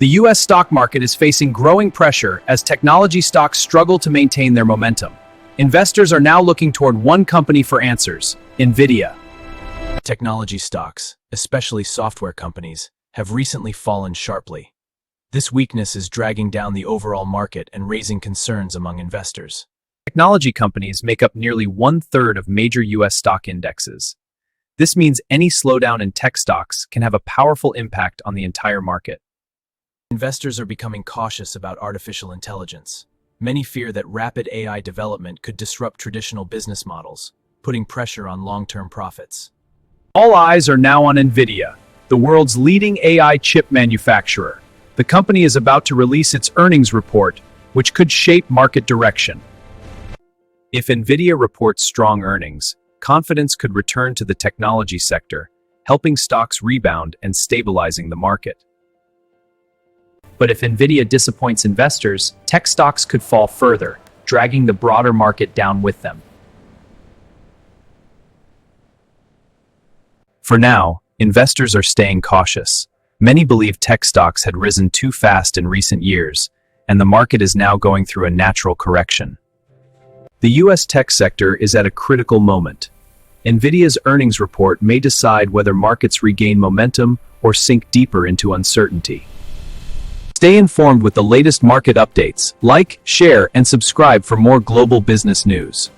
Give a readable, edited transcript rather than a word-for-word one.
The U.S. stock market is facing growing pressure as technology stocks struggle to maintain their momentum. Investors are now looking toward one company for answers: Nvidia. Technology stocks, especially software companies, have recently fallen sharply. This weakness is dragging down the overall market and raising concerns among investors. Technology companies make up nearly 1/3 of major U.S. stock indexes. This means any slowdown in tech stocks can have a powerful impact on the entire market. Investors are becoming cautious about artificial intelligence. Many fear that rapid AI development could disrupt traditional business models, putting pressure on long-term profits. All eyes are now on Nvidia, the world's leading AI chip manufacturer. The company is about to release its earnings report, which could shape market direction. If Nvidia reports strong earnings, confidence could return to the technology sector, helping stocks rebound and stabilizing the market. But if Nvidia disappoints investors, tech stocks could fall further, dragging the broader market down with them. For now, investors are staying cautious. Many believe tech stocks had risen too fast in recent years, and the market is now going through a natural correction. The U.S. tech sector is at a critical moment. Nvidia's earnings report may decide whether markets regain momentum or sink deeper into uncertainty. Stay informed with the latest market updates. Like, share, and subscribe for more global business news.